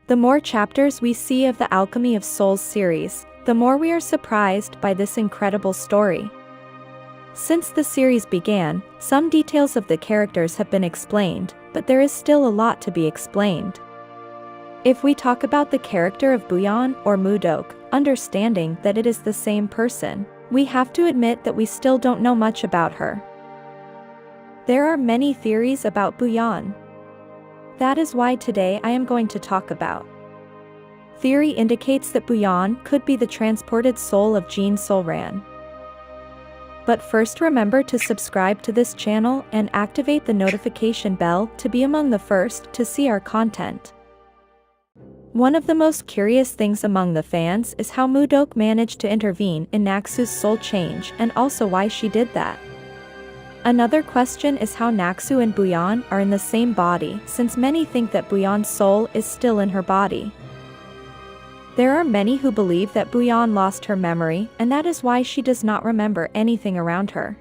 The more chapters we see of the Alchemy of Souls series, the more we are surprised by this incredible story. Since the series began, some details of the characters have been explained, but there is still a lot to be explained. If we talk about the character of Buyeon or Mu-Deok, understanding that it is the same person, we have to admit that we still don't know much about her. There are many theories about Buyeon. That is why today I am going to talk about. Theory indicates that Buyeon could be the transported soul of Jin Sol-ran. But first remember to subscribe to this channel and activate the notification bell to be among the first to see our content. One of the most curious things among the fans is how Mu-Deok managed to intervene in Naksu's soul change and also why she did that. Another question is how Naksu and Buyeon are in the same body, since many think that Buyeon's soul is still in her body. There are many who believe that Buyeon lost her memory and that is why she does not remember anything around her.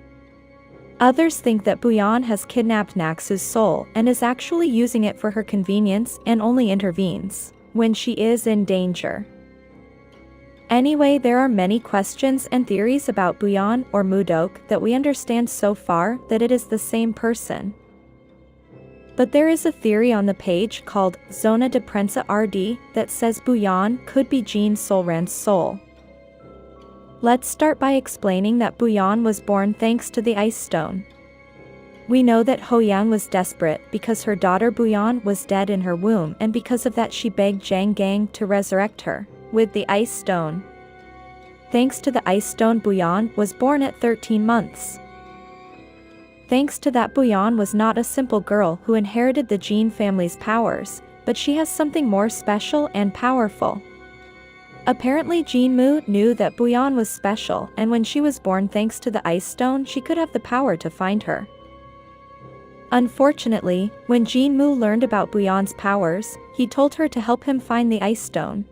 Others think that Buyeon has kidnapped Naksu's soul and is actually using it for her convenience and only intervenes when she is in danger. Anyway, there are many questions and theories about Buyeon or Mu-Deok that we understand so far that it is the same person. But there is a theory on the page called Zona de Prensa RD that says Buyeon could be Jin Sol-ran's soul. Let's start by explaining that Buyeon was born thanks to the Ice Stone. We know that Hwyang was desperate because her daughter Buyeon was dead in her womb, and because of that she begged Jang Gang to resurrect her with the Ice Stone. Thanks to the Ice Stone, Buyeon was born at 13 months. Thanks to that, Buyeon was not a simple girl who inherited the Jin family's powers, but she has something more special and powerful. Apparently Jin-mu knew that Buyeon was special, and when she was born thanks to the Ice Stone she could have the power to find her. Unfortunately, when Jin-mu learned about Buyeon's powers, he told her to help him find the Ice Stone.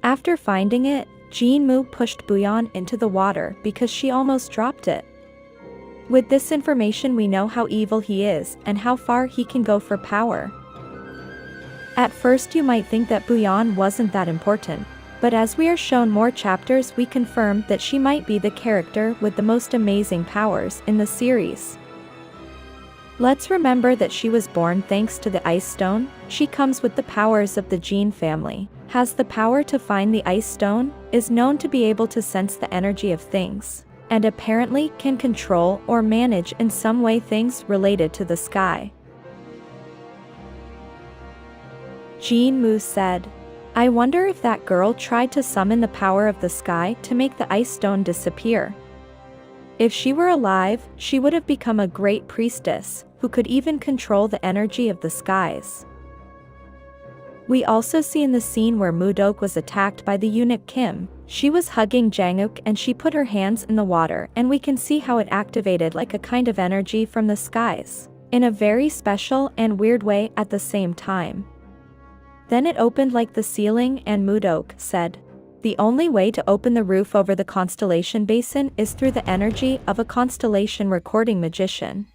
After finding it, Jin-mu pushed Buyeon into the water because she almost dropped it. With this information we know how evil he is and how far he can go for power. At first you might think that Buyeon wasn't that important, but as we are shown more chapters we confirm that she might be the character with the most amazing powers in the series. Let's remember that she was born thanks to the Ice Stone. She comes with the powers of the Jin family, has the power to find the Ice Stone, is known to be able to sense the energy of things, and apparently can control or manage in some way things related to the sky. Jin-mu said, "I wonder if that girl tried to summon the power of the sky to make the Ice Stone disappear. If she were alive, she would have become a great priestess, who could even control the energy of the skies." We also see in the scene where Mu-Deok was attacked by the eunuch Kim, she was hugging Jang-wook and she put her hands in the water, and we can see how it activated like a kind of energy from the skies, in a very special and weird way at the same time. Then it opened like the ceiling, and Mu-Deok said, "The only way to open the roof over the constellation basin is through the energy of a constellation recording magician.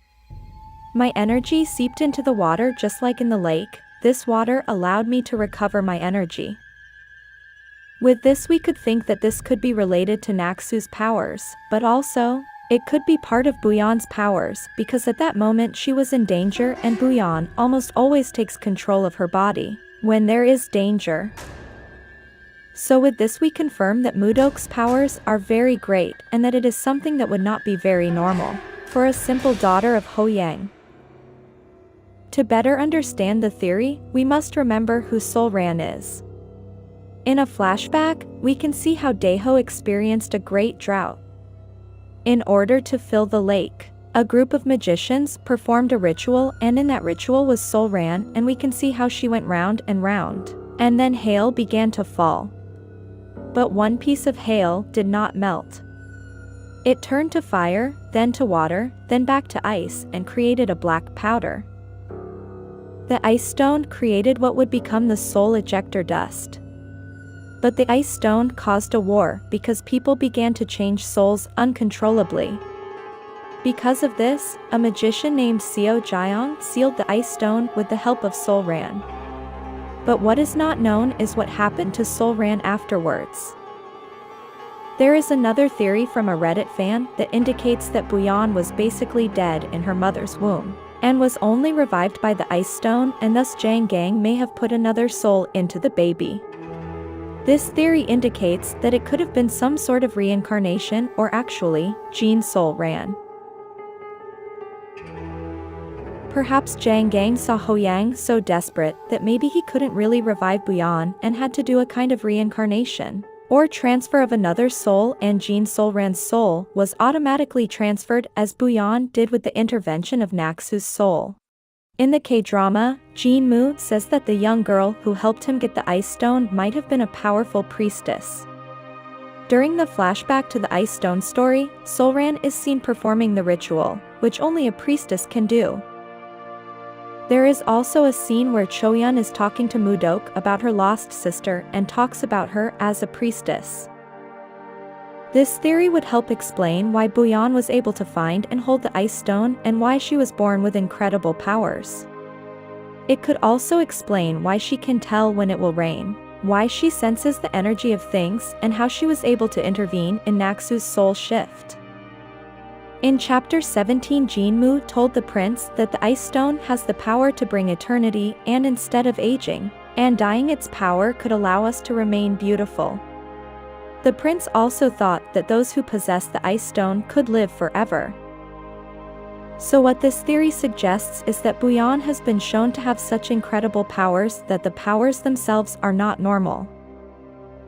My energy seeped into the water just like in the lake. This water allowed me to recover my energy." With this we could think that this could be related to Naksu's powers, but also, it could be part of Buyeon's powers because at that moment she was in danger, and Buyeon almost always takes control of her body when there is danger. So with this we confirm that Mu-Deok's powers are very great and that it is something that would not be very normal for a simple daughter of Hwyang. To better understand the theory, we must remember who Sol-ran is. In a flashback, we can see how Daeho experienced a great drought. In order to fill the lake, a group of magicians performed a ritual, and in that ritual was Sol-ran, and we can see how she went round and round, and then hail began to fall. But one piece of hail did not melt. It turned to fire, then to water, then back to ice, and created a black powder. The Ice Stone created what would become the soul ejector dust. But the Ice Stone caused a war because people began to change souls uncontrollably. Because of this, a magician named Seo Jaeong sealed the Ice Stone with the help of Sol-ran. But what is not known is what happened to Sol-ran afterwards. There is another theory from a Reddit fan that indicates that Buyeon was basically dead in her mother's womb, and was only revived by the ice stone, and thus Jang Gang may have put another soul into the baby. This theory indicates that it could have been some sort of reincarnation, or actually, Jin Sol-ran. Perhaps Jang Gang saw Hwyang so desperate that maybe he couldn't really revive Buyeon and had to do a kind of reincarnation, or transfer of another soul, and Jin Sol-ran's soul was automatically transferred as Buyeon did with the intervention of Naksu's soul. In the K-drama, Jin-moo says that the young girl who helped him get the ice stone might have been a powerful priestess. During the flashback to the ice stone story, Sol-ran is seen performing the ritual, which only a priestess can do. There is also a scene where Choyeon is talking to Mu-Deok about her lost sister and talks about her as a priestess. This theory would help explain why Buyeon was able to find and hold the ice stone and why she was born with incredible powers. It could also explain why she can tell when it will rain, why she senses the energy of things, and how she was able to intervene in Naksu's soul shift. In Chapter 17, Jin-moo told the prince that the ice stone has the power to bring eternity, and instead of aging and dying, its power could allow us to remain beautiful. The prince also thought that those who possess the ice stone could live forever. So what this theory suggests is that Buyeon has been shown to have such incredible powers that the powers themselves are not normal.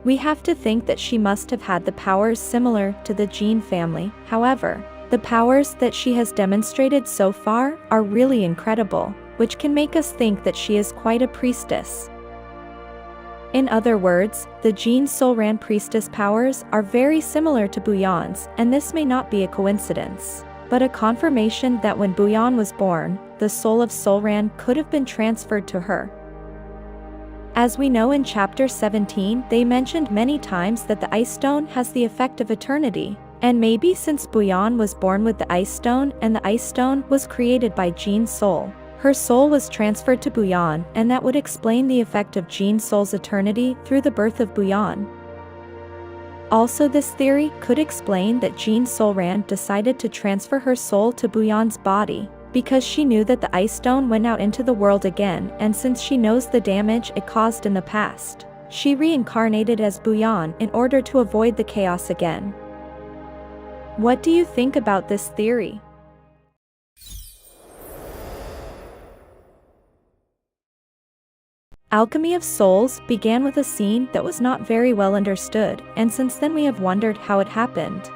We have to think that she must have had the powers similar to the Jin family. However, the powers that she has demonstrated so far are really incredible, which can make us think that she is quite a priestess. In other words, the Jin Sol-ran priestess powers are very similar to Buyeon's, and this may not be a coincidence, but a confirmation that when Buyeon was born, the soul of Sol-ran could have been transferred to her. As we know, in Chapter 17, they mentioned many times that the ice stone has the effect of eternity, and maybe since Buyeon was born with the ice stone and the ice stone was created by Jin's soul, her soul was transferred to Buyeon, and that would explain the effect of Jin's soul's eternity through the birth of Buyeon. Also, this theory could explain that Jin Sol-ran decided to transfer her soul to Buyeon's body, because she knew that the ice stone went out into the world again, and since she knows the damage it caused in the past, she reincarnated as Buyeon in order to avoid the chaos again. What do you think about this theory? Alchemy of Souls began with a scene that was not very well understood, and since then we have wondered how it happened.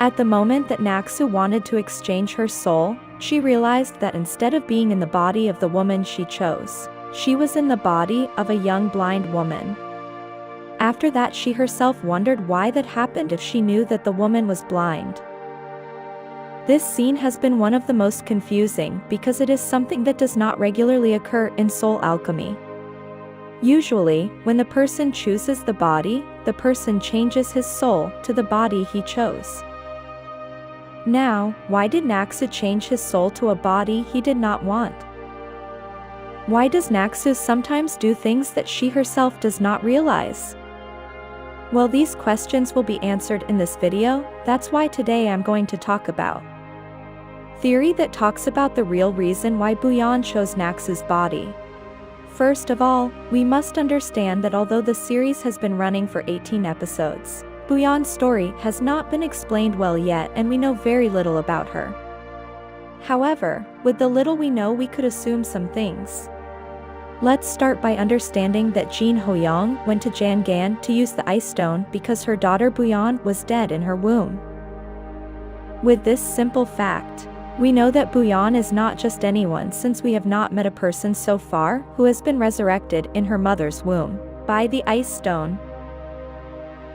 At the moment that Naksu wanted to exchange her soul, she realized that instead of being in the body of the woman she chose, she was in the body of a young blind woman. After that, she herself wondered why that happened if she knew that the woman was blind. This scene has been one of the most confusing because it is something that does not regularly occur in soul alchemy. Usually, when the person chooses the body, the person changes his soul to the body he chose. Now, why did Naksu change his soul to a body he did not want? Why does Naksu sometimes do things that she herself does not realize? Well, these questions will be answered in this video. That's why today I'm going to talk about theory that talks about the real reason why Buyeon chose Naksu's body. First of all, we must understand that although the series has been running for 18 episodes, Buyeon's story has not been explained well yet, and we know very little about her. However, with the little we know, we could assume some things. Let's start by understanding that Jin Ho-young went to Jangan to use the ice stone because her daughter Buyeon was dead in her womb. With this simple fact, we know that Buyeon is not just anyone, since we have not met a person so far who has been resurrected in her mother's womb by the ice stone.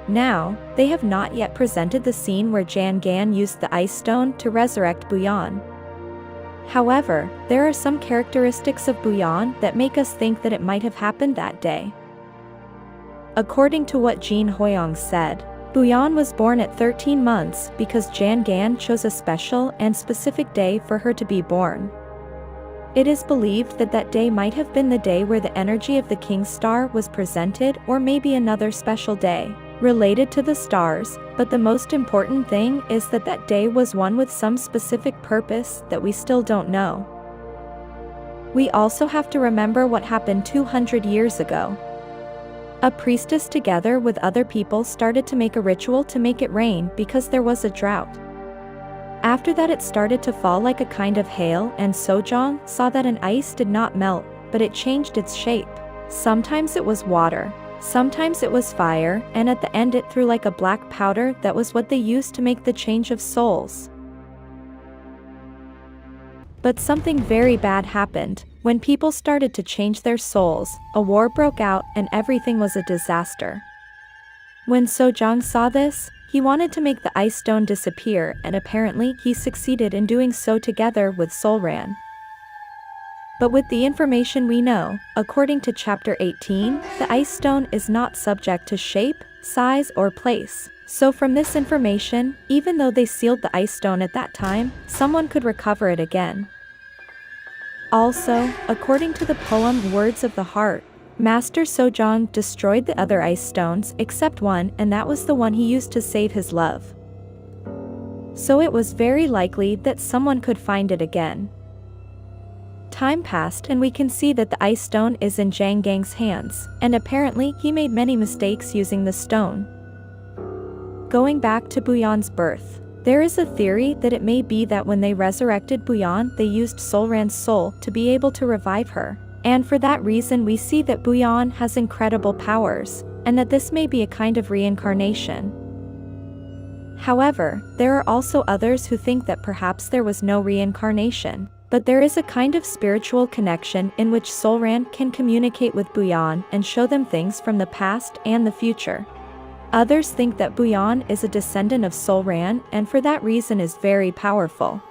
Now, they have not yet presented the scene where Jangan used the ice stone to resurrect Buyeon. However, there are some characteristics of Buyeon that make us think that it might have happened that day. According to what Jin Ho-young said, Buyeon was born at 13 months because Jangan chose a special and specific day for her to be born. It is believed that that day might have been the day where the energy of the King's Star was presented, or maybe another special day related to the stars, but the most important thing is that that day was one with some specific purpose that we still don't know. We also have to remember what happened 200 years ago. A priestess together with other people started to make a ritual to make it rain because there was a drought. After that it started to fall like a kind of hail, and Sojong saw that an ice did not melt, but it changed its shape. Sometimes it was water, sometimes it was fire, and at the end it threw like a black powder. That was what they used to make the change of souls. But something very bad happened. When people started to change their souls, a war broke out and everything was a disaster. When Sojong saw this, he wanted to make the ice stone disappear, and apparently he succeeded in doing so together with Solran. But with the information we know, according to chapter 18, the ice stone is not subject to shape, size, or place. So from this information, even though they sealed the ice stone at that time, someone could recover it again. Also, according to the poem Words of the Heart, Master Sojong destroyed the other ice stones except one, and that was the one he used to save his love. So it was very likely that someone could find it again. Time passed and we can see that the ice stone is in Jang Gang's hands, and apparently he made many mistakes using the stone. Going back to Buyeon's birth, there is a theory that it may be that when they resurrected Buyeon they used Solran's soul to be able to revive her, and for that reason we see that Buyeon has incredible powers, and that this may be a kind of reincarnation. However, there are also others who think that perhaps there was no reincarnation, but there is a kind of spiritual connection in which Solran can communicate with Buyeon and show them things from the past and the future. Others think that Buyeon is a descendant of Solran and for that reason is very powerful.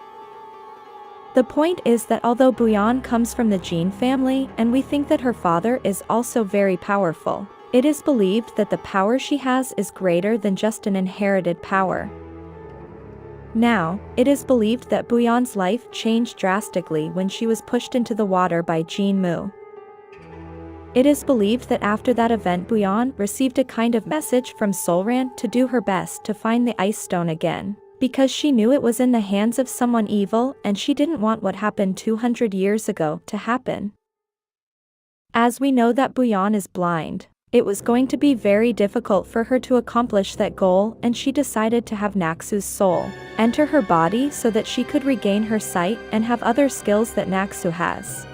The point is that although Buyeon comes from the Jin family and we think that her father is also very powerful, it is believed that the power she has is greater than just an inherited power. Now, it is believed that Buyeon's life changed drastically when she was pushed into the water by Jin-Mu. It is believed that after that event Buyeon received a kind of message from Solran to do her best to find the ice stone again, because she knew it was in the hands of someone evil and she didn't want what happened 200 years ago to happen. As we know that Buyeon is blind, it was going to be very difficult for her to accomplish that goal, and she decided to have Naksu's soul enter her body so that she could regain her sight and have other skills that Naksu has.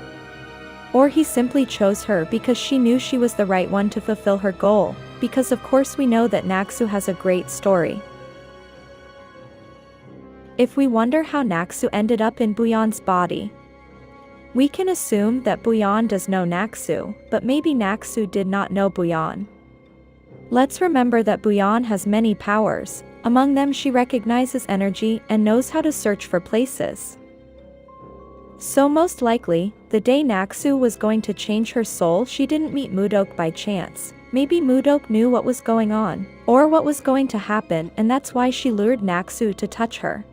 Or he simply chose her because she knew she was the right one to fulfill her goal, because of course we know that Naksu has a great story. If we wonder how Naksu ended up in Buyeon's body, we can assume that Buyeon does know Naksu, but maybe Naksu did not know Buyeon. Let's remember that Buyeon has many powers, among them she recognizes energy and knows how to search for places. So most likely, the day Naksu was going to change her soul she didn't meet Mu-Deok by chance. Maybe Mu-Deok knew what was going on, or what was going to happen, and that's why she lured Naksu to touch her.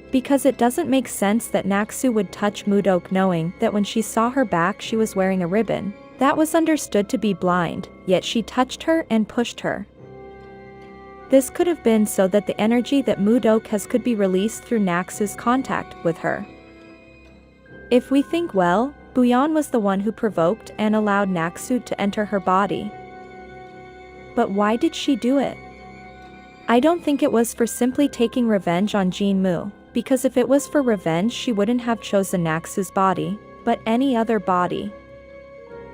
Because it doesn't make sense that Naksu would touch Mu-Deok knowing that when she saw her back she was wearing a ribbon. That was understood to be blind, yet she touched her and pushed her. This could have been so that the energy that Mu-Deok has could be released through Naksu's contact with her. If we think well, Buyeon was the one who provoked and allowed Naksu to enter her body. But why did she do it? I don't think it was for simply taking revenge on Jin-Mu. Because if it was for revenge she wouldn't have chosen Naksu's body, but any other body.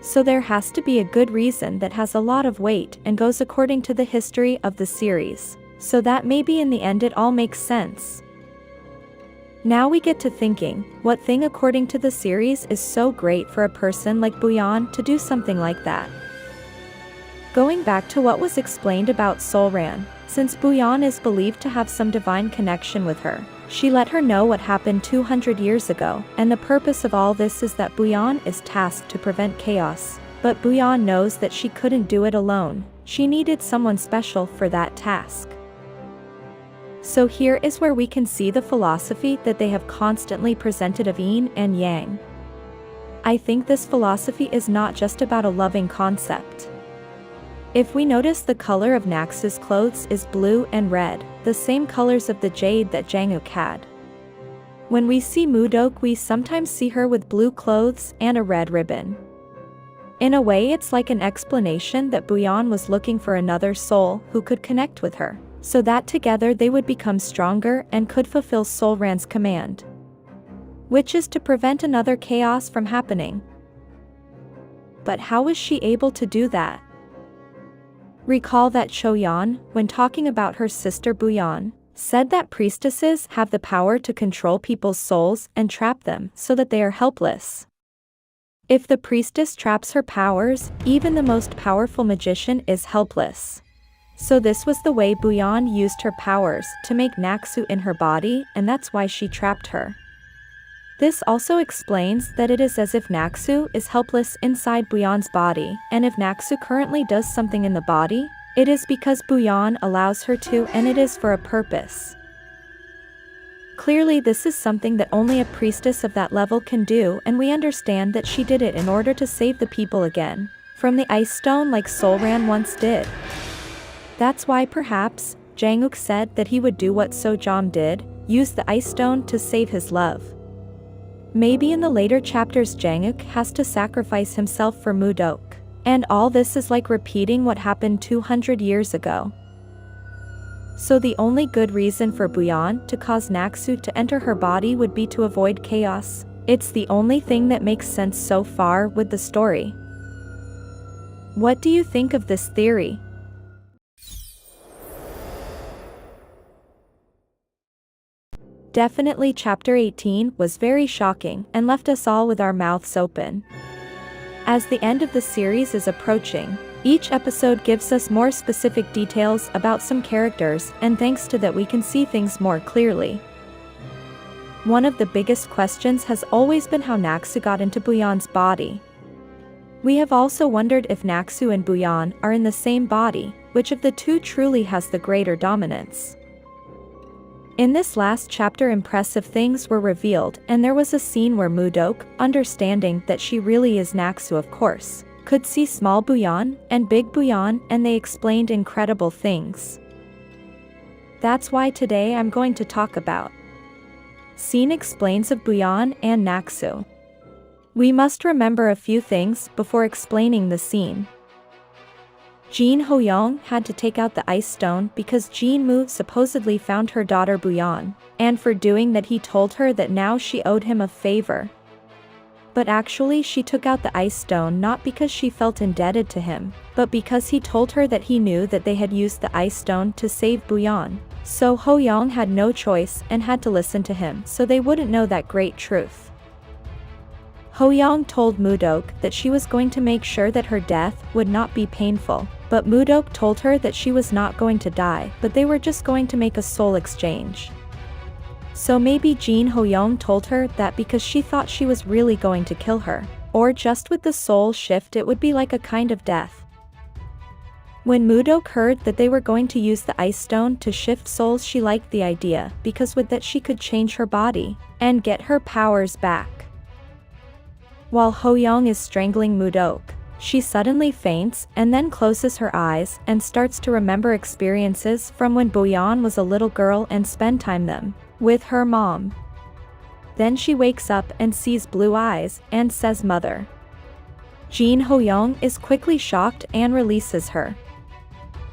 So there has to be a good reason that has a lot of weight and goes according to the history of the series, so that maybe in the end it all makes sense. Now we get to thinking, what thing according to the series is so great for a person like Buyeon to do something like that? Going back to what was explained about Solran, since Buyeon is believed to have some divine connection with her, she let her know what happened 200 years ago, and the purpose of all this is that Buyeon is tasked to prevent chaos. But Buyeon knows that she couldn't do it alone, she needed someone special for that task. So here is where we can see the philosophy that they have constantly presented of yin and yang. I think this philosophy is not just about a loving concept. If we notice, the color of Naksu's clothes is blue and red, the same colors of the jade that Jang-wook had. When we see Mu-Deok, we sometimes see her with blue clothes and a red ribbon. In a way, it's like an explanation that Buyeon was looking for another soul who could connect with her, so that together they would become stronger and could fulfill Sol Ran's command, which is to prevent another chaos from happening. But how was she able to do that? Recall that Choyeon, when talking about her sister Buyeon, said that priestesses have the power to control people's souls and trap them so that they are helpless. If the priestess traps her powers, even the most powerful magician is helpless. So this was the way Buyeon used her powers to make Naksu in her body, and that's why she trapped her. This also explains that it is as if Naksu is helpless inside Buyeon's body, and if Naksu currently does something in the body, it is because Buyeon allows her to, and it is for a purpose. Clearly this is something that only a priestess of that level can do, and we understand that she did it in order to save the people again from the ice stone like Sol Ran once did. That's why perhaps Jang-wook said that he would do what Sojam did, use the ice stone to save his love. Maybe in the later chapters Jang-wook has to sacrifice himself for Mu-Deok, and all this is like repeating what happened 200 years ago. So the only good reason for Buyeon to cause Naksu to enter her body would be to avoid chaos. It's the only thing that makes sense so far with the story. What do you think of this theory? Definitely chapter 18 was very shocking and left us all with our mouths open. As the end of the series is approaching, each episode gives us more specific details about some characters, and thanks to that we can see things more clearly. One of the biggest questions has always been how Naksu got into Buyeon's body. We have also wondered if Naksu and Buyeon are in the same body, which of the two truly has the greater dominance. In this last chapter, impressive things were revealed, and there was a scene where Mu-Deok, understanding that she really is Naksu of course, could see small Buyeon and big Buyeon, and they explained incredible things. That's why today I'm going to talk about Scene explains of Buyeon and Naksu. We must remember a few things before explaining the scene. Jin Ho-young had to take out the ice stone because Jin-moo supposedly found her daughter Buyeon, and for doing that he told her that now she owed him a favor. But actually she took out the ice stone not because she felt indebted to him, but because he told her that he knew that they had used the ice stone to save Buyeon. So Ho-young had no choice and had to listen to him so they wouldn't know that great truth. Ho-young told Mu-Deok that she was going to make sure that her death would not be painful, but Mu-Deok told her that she was not going to die, but they were just going to make a soul exchange. So maybe Jin Ho-young told her that because she thought she was really going to kill her, or just with the soul shift it would be like a kind of death. When Mu-Deok heard that they were going to use the ice stone to shift souls, she liked the idea, because with that she could change her body and get her powers back. While Ho-young is strangling Mu-Deok, she suddenly faints and then closes her eyes and starts to remember experiences from when Buyeon was a little girl and spend time them with her mom. Then she wakes up and sees blue eyes and says mother. Jin Ho-young is quickly shocked and releases her.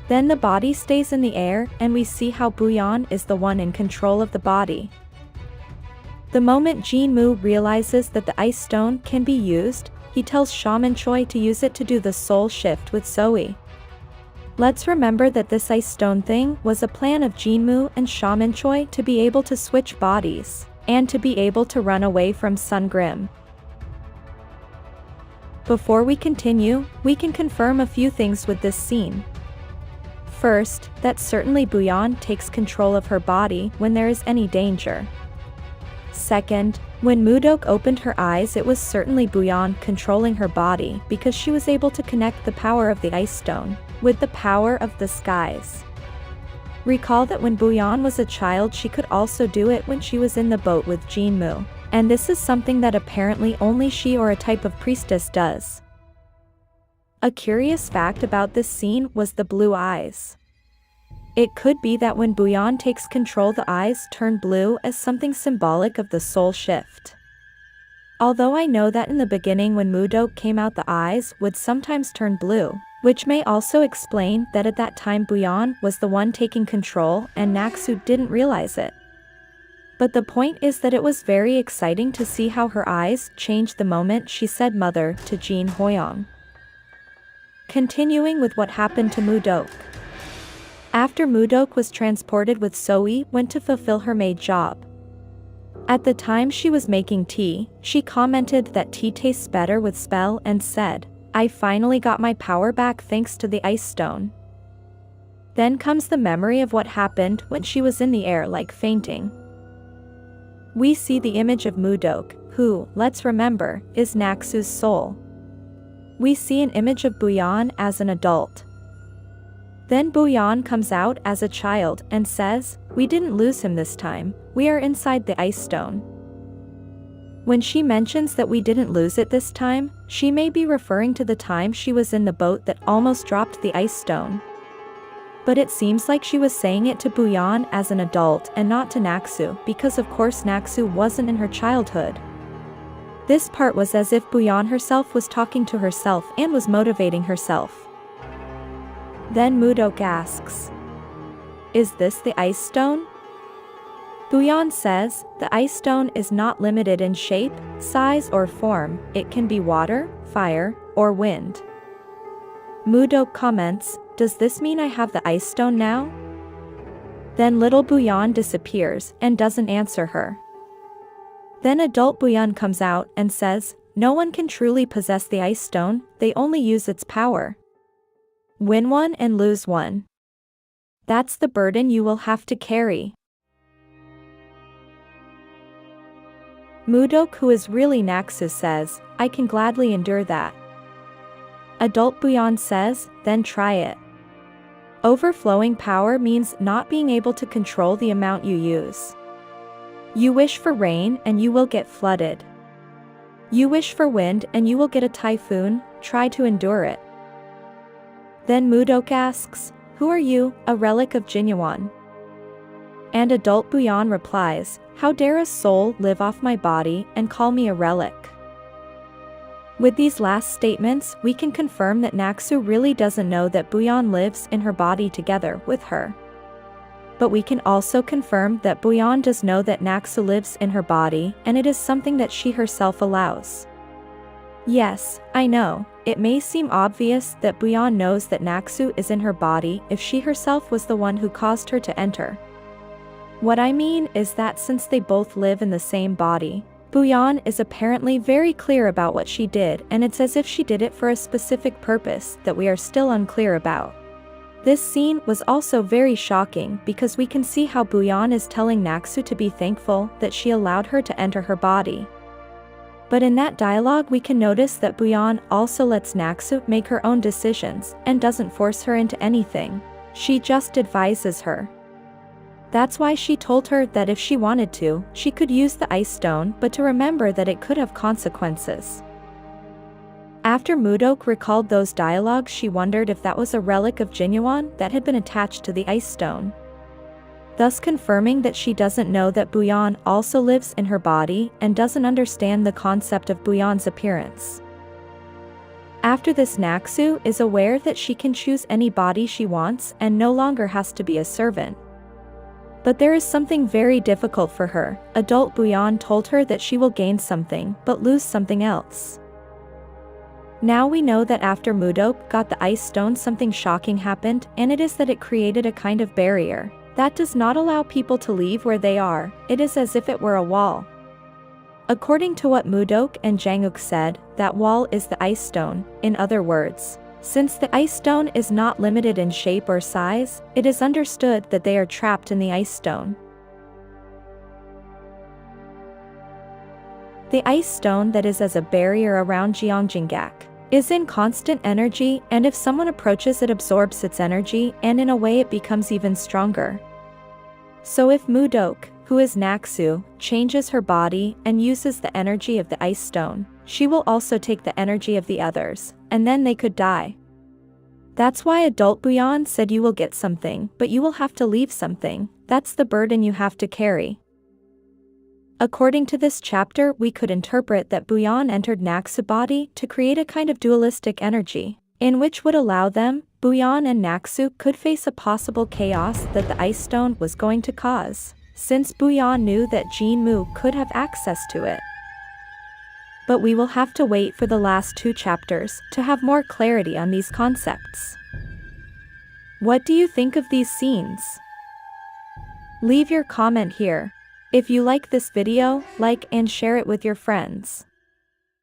Then the body stays in the air and we see how Buyeon is the one in control of the body. The moment Jin-moo realizes that the ice stone can be used, he tells Shaman Choi to use it to do the soul shift with Zoe. Let's remember that this ice stone thing was a plan of Jin-moo and Shaman Choi to be able to switch bodies, and to be able to run away from Sun Grim. Before we continue, we can confirm a few things with this scene. First, that certainly Buyeon takes control of her body when there is any danger. Second, when Mu-Deok opened her eyes, it was certainly Buyeon controlling her body because she was able to connect the power of the ice stone with the power of the skies. Recall that when Buyeon was a child she could also do it when she was in the boat with Jin-moo. And this is something that apparently only she or a type of priestess does. A curious fact about this scene was the blue eyes. It could be that when Booyeon takes control, the eyes turn blue as something symbolic of the soul shift. Although I know that in the beginning when Mu-Deok came out, the eyes would sometimes turn blue, which may also explain that at that time Booyeon was the one taking control and Nak-soo didn't realize it. But the point is that it was very exciting to see how her eyes changed the moment she said mother to Jin Hoyoung. Continuing with what happened to Mu-Deok. After Mu-Deok was transported with Soe went to fulfill her maid job. At the time she was making tea, she commented that tea tastes better with spell and said, "I finally got my power back thanks to the ice stone." Then comes the memory of what happened when she was in the air like fainting. We see the image of Mu-Deok, who, let's remember, is Nak-soo's soul. We see an image of Booyeon as an adult. Then Booyeon comes out as a child and says, "We didn't lose him this time, we are inside the ice stone." When she mentions that we didn't lose it this time, she may be referring to the time she was in the boat that almost dropped the ice stone. But it seems like she was saying it to Booyeon as an adult and not to Nak-soo, because of course Nak-soo wasn't in her childhood. This part was as if Booyeon herself was talking to herself and was motivating herself. Then Mu-Deok asks, "Is this the ice stone?" Booyeon says, "The ice stone is not limited in shape, size or form, it can be water, fire, or wind." Mu-Deok comments, "Does this mean I have the ice stone now?" Then little Booyeon disappears and doesn't answer her. Then adult Booyeon comes out and says, "No one can truly possess the ice stone, they only use its power. Win one and lose one. That's the burden you will have to carry." Mu-Deok, who is really Nak-soo, says, "I can gladly endure that." Adult Booyeon says, "Then try it." Overflowing power means not being able to control the amount you use. You wish for rain and you will get flooded. You wish for wind and you will get a typhoon, try to endure it. Then Mu-Deok asks, "Who are you, a relic of Jinyeon?" And adult Booyeon replies, "How dare a soul live off my body and call me a relic?" With these last statements, we can confirm that Nak-soo really doesn't know that Booyeon lives in her body together with her. But we can also confirm that Booyeon does know that Nak-soo lives in her body, and it is something that she herself allows. Yes, I know, it may seem obvious that Booyeon knows that Nak-soo is in her body if she herself was the one who caused her to enter. What I mean is that since they both live in the same body, Booyeon is apparently very clear about what she did, and it's as if she did it for a specific purpose that we are still unclear about. This scene was also very shocking because we can see how Booyeon is telling Nak-soo to be thankful that she allowed her to enter her body. But in that dialogue we can notice that Booyeon also lets Nak-soo make her own decisions and doesn't force her into anything. She just advises her. That's why she told her that if she wanted to, she could use the ice stone, but to remember that it could have consequences. After Mu-Deok recalled those dialogues, she wondered if that was a relic of Jinyeon that had been attached to the ice stone, thus confirming that she doesn't know that Booyeon also lives in her body and doesn't understand the concept of Booyeon's appearance. After this, Nak-soo is aware that she can choose any body she wants and no longer has to be a servant. But there is something very difficult for her. Adult Booyeon told her that she will gain something but lose something else. Now we know that after Mu-Deok got the ice stone, something shocking happened, and it is that it created a kind of barrier that does not allow people to leave where they are. It is as if it were a wall. According to what Mu-Deok and Jang-wook said, that wall is the ice stone. In other words, since the ice stone is not limited in shape or size, it is understood that they are trapped in the ice stone. The ice stone that is as a barrier around Gyeongjinggak is in constant energy, and if someone approaches it absorbs its energy, and in a way it becomes even stronger. So if Mu-Deok, who is Naksu, changes her body and uses the energy of the ice stone, she will also take the energy of the others, and then they could die. That's why adult Buyeon said you will get something, but you will have to leave something. That's the burden you have to carry. According to this chapter, we could interpret that Buyeon entered Naksu's body to create a kind of dualistic energy, in which would allow them, Buyeon and Naksu, could face a possible chaos that the ice stone was going to cause, since Buyeon knew that Jin-Moo could have access to it. But we will have to wait for the last 2 chapters to have more clarity on these concepts. What do you think of these scenes? Leave your comment here. If you like this video, like and share it with your friends.